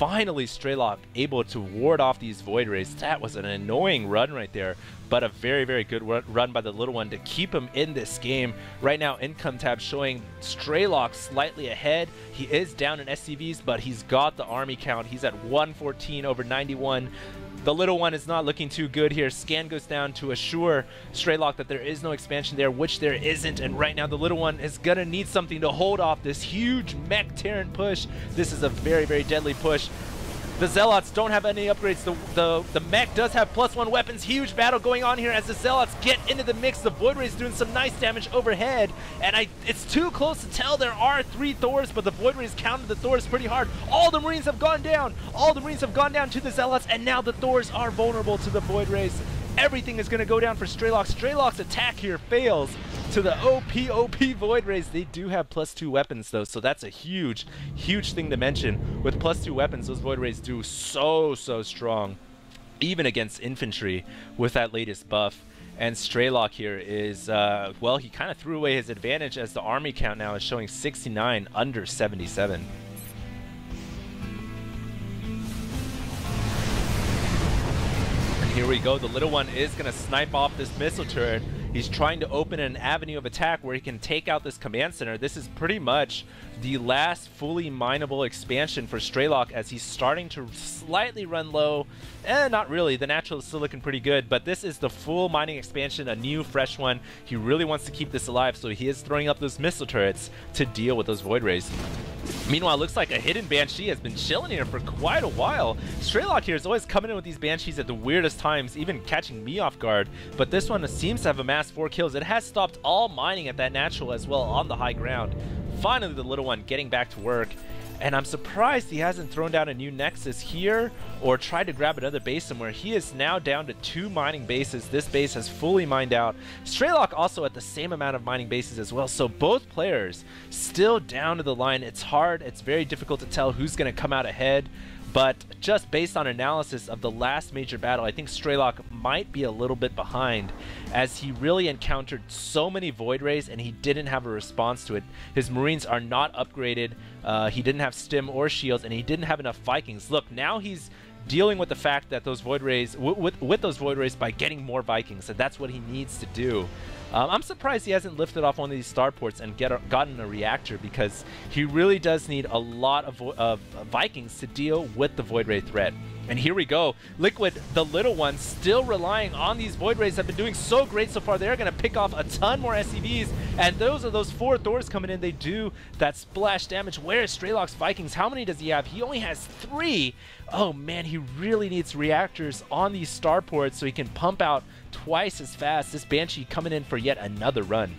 Finally, Strelok able to ward off these Void Rays. That was an annoying run right there, but a very, very good run by the Little One to keep him in this game. Right now, Income Tab showing Strelok slightly ahead. He is down in SCVs, but he's got the army count. He's at 114 over 91. The Little One is not looking too good here. Scan goes down to assure Strelok that there is no expansion there, which there isn't. And right now, the Little One is going to need something to hold off this huge mech Terran push. This is a very, very deadly push. The Zealots don't have any upgrades. The mech does have +1 weapons. Huge battle going on here as the Zealots get into the mix. The Void Ray's doing some nice damage overhead. And it's too close to tell. There are 3 Thors, but the Void Ray's counted the Thors pretty hard. All the Marines have gone down. All the Marines have gone down to the Zealots, and now the Thors are vulnerable to the Void Rays. Everything is going to go down for Strelok. Strelok's attack here fails to the OP Void Rays. They do have +2 weapons though, so that's a huge, huge thing to mention. With +2 weapons, those Void Rays do so strong, even against infantry with that latest buff. And Strelok here is, well, he kind of threw away his advantage as the army count now is showing 69 under 77. Here we go. The Little One is going to snipe off this missile turret. He's trying to open an avenue of attack where he can take out this command center. This is pretty much the last fully mineable expansion for Strelok as he's starting to slightly run low. Not really. The natural is still looking pretty good, but this is the full mining expansion, a new, fresh one. He really wants to keep this alive, so he is throwing up those missile turrets to deal with those Void Rays. Meanwhile, looks like a hidden Banshee has been chilling here for quite a while. Strelok here is always coming in with these Banshees at the weirdest times, even catching me off guard. But this one seems to have amassed 4 kills. It has stopped all mining at that natural as well on the high ground. Finally, the Little One getting back to work. And I'm surprised he hasn't thrown down a new Nexus here or tried to grab another base somewhere. He is now down to 2 mining bases. This base has fully mined out. Strelok also at the same amount of mining bases as well. So both players still down to the line. It's hard. It's very difficult to tell who's going to come out ahead. But just based on analysis of the last major battle, I think Strelok might be a little bit behind as he really encountered so many Void Rays and he didn't have a response to it. His Marines are not upgraded. He didn't have stim or shields, and he didn't have enough Vikings. Look, now he's dealing with the fact that those Void Rays, with those Void Rays by getting more Vikings, and that's what he needs to do. I'm surprised he hasn't lifted off one of these starports and gotten a reactor, because he really does need a lot of Vikings to deal with the Void Ray threat. And here we go. Liquid, the Little One, still relying on these Void Rays, have been doing so great so far. They're going to pick off a ton more SCVs, and those are those 4 Thors coming in. They do that splash damage. Where is Strelok's Vikings? How many does he have? He only has 3. Oh man, he really needs reactors on these starports so he can pump out twice as fast. This Banshee coming in for yet another run.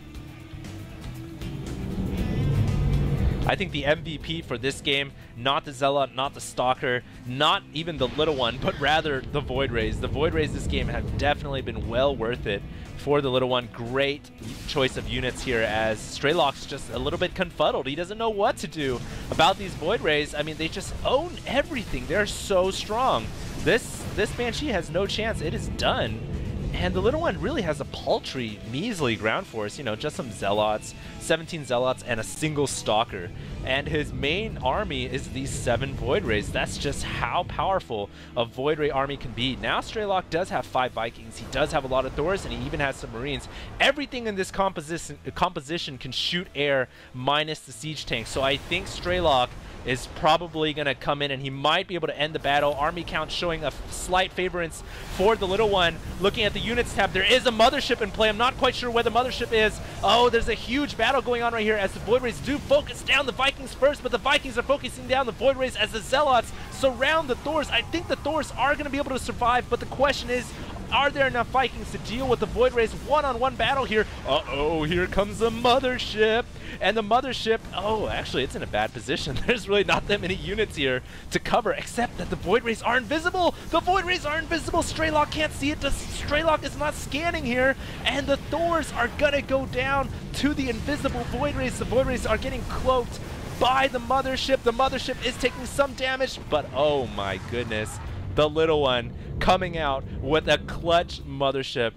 I think the MVP for this game, not the Zealot, not the Stalker, not even the Little One, but rather the Void Rays. The Void Rays this game have definitely been well worth it for the Little One. Great choice of units here as Strelok's just a little bit confuddled. He doesn't know what to do about these Void Rays. I mean, they just own everything. They're so strong. This Banshee has no chance. It is done. And the Little One really has a paltry, measly ground force, you know, just some Zealots, 17 Zealots, and a single Stalker. And his main army is these 7 Void Rays. That's just how powerful a Void Ray army can be. Now Strelok does have 5 Vikings, he does have a lot of Thors, and he even has some Marines. Everything in this composition can shoot air minus the siege tank. So I think Strelok is probably going to come in and he might be able to end the battle. Army count showing a slight favorance for the Little One. Looking at the units tab, there is a mothership in play. I'm not quite sure where the mothership is. Oh, there's a huge battle going on right here as the Void Rays do focus down the Vikings first, but the Vikings are focusing down the Void Rays as the Zealots surround the Thors. I think the Thors are going to be able to survive, but the question is, are there enough Vikings to deal with the Void Rays? One-on-one battle here. Uh-oh, here comes the mothership. And the mothership, oh, actually, it's in a bad position. There's really not that many units here to cover, except that the Void Rays are invisible. The Void Rays are invisible. Strelok can't see it. Strelok is not scanning here. And the Thors are going to go down to the invisible Void Rays. The Void Rays are getting cloaked by the mothership. The mothership is taking some damage, but oh my goodness. The Little One coming out with a clutch mothership.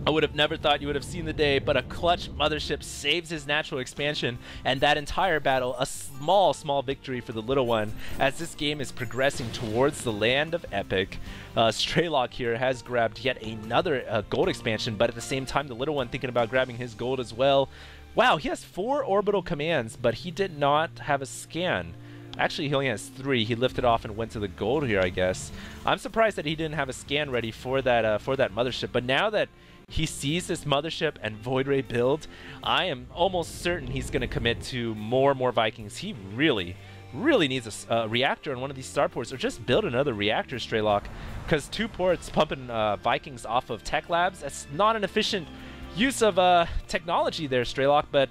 I would have never thought you would have seen the day, but a clutch mothership saves his natural expansion, and that entire battle, a small victory for the Little One as this game is progressing towards the land of Epic. Strelok here has grabbed yet another gold expansion, but at the same time, the Little One thinking about grabbing his gold as well. Wow, he has 4 orbital commands, but he did not have a scan. Actually, he only has 3. He lifted off and went to the gold here, I guess. I'm surprised that he didn't have a scan ready for that mothership. But now that he sees this mothership and Void Ray build, I am almost certain he's going to commit to more Vikings. He really needs a reactor on one of these starports, or just build another reactor, Strelok, because 2 ports pumping Vikings off of tech labs, that's not an efficient use of technology there, Strelok, but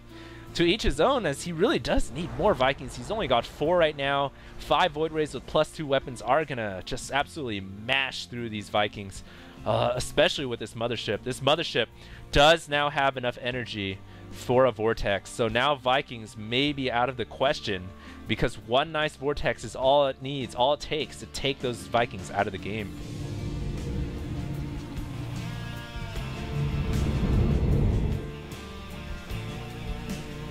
to each his own, as he really does need more Vikings. He's only got 4 right now. 5 Void Rays with +2 weapons are gonna just absolutely mash through these Vikings, especially with this mothership. This mothership does now have enough energy for a vortex, so now Vikings may be out of the question, because one nice vortex is all it needs, all it takes to take those Vikings out of the game.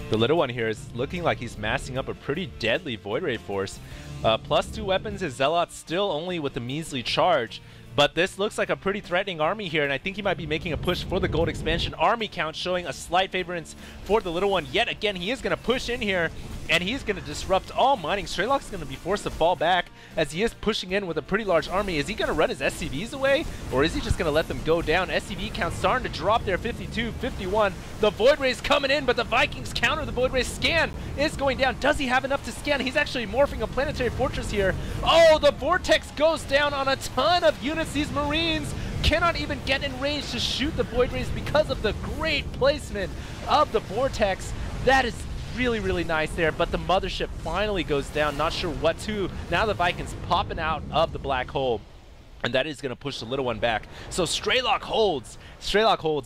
The Little One here is looking like he's massing up a pretty deadly Void Ray force. +2 weapons, his Zealot's still only with a measly charge, but this looks like a pretty threatening army here, and I think he might be making a push for the gold expansion. Army count showing a slight favorance for the Little One. Yet again, he is going to push in here, and he's going to disrupt all mining. Strelok's going to be forced to fall back as he is pushing in with a pretty large army. Is he going to run his SCVs away, or is he just going to let them go down? SCV count starting to drop there, 52, 51. The Void Ray's coming in, but the Vikings counter the Void Ray. Scan is going down. Does he have enough to scan? He's actually morphing a planetary fortress here. Oh, the Vortex goes down on a ton of units. These Marines cannot even get in range to shoot the Void Rays because of the great placement of the Vortex. That is really nice there, but the mothership finally goes down. Not sure what to. Now the Vikings popping out of the black hole, and that is going to push the Little One back. So Strelok holds,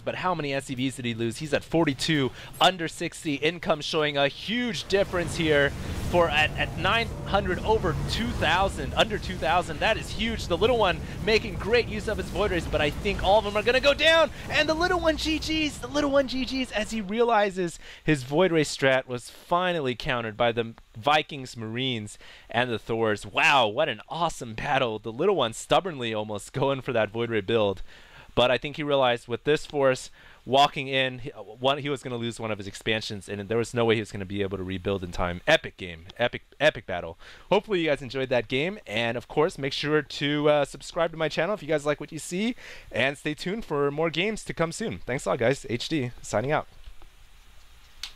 but how many SCVs did he lose? He's at 42, under 60. Income showing a huge difference here for at 900 over 2,000, under 2,000. That is huge. The Little One making great use of his Void Rays, but I think all of them are going to go down, and the Little One GG's, as he realizes his Void Ray strat was finally countered by the Vikings, Marines, and the Thors. Wow, what an awesome battle. The Little One stubbornly almost going for that Void Ray build, but I think he realized with this force walking in, he was going to lose one of his expansions, and there was no way he was going to be able to rebuild in time. Epic game, epic battle. Hopefully you guys enjoyed that game, and of course make sure to subscribe to my channel if you guys like what you see, and stay tuned for more games to come soon. Thanks a lot, guys. HD signing out.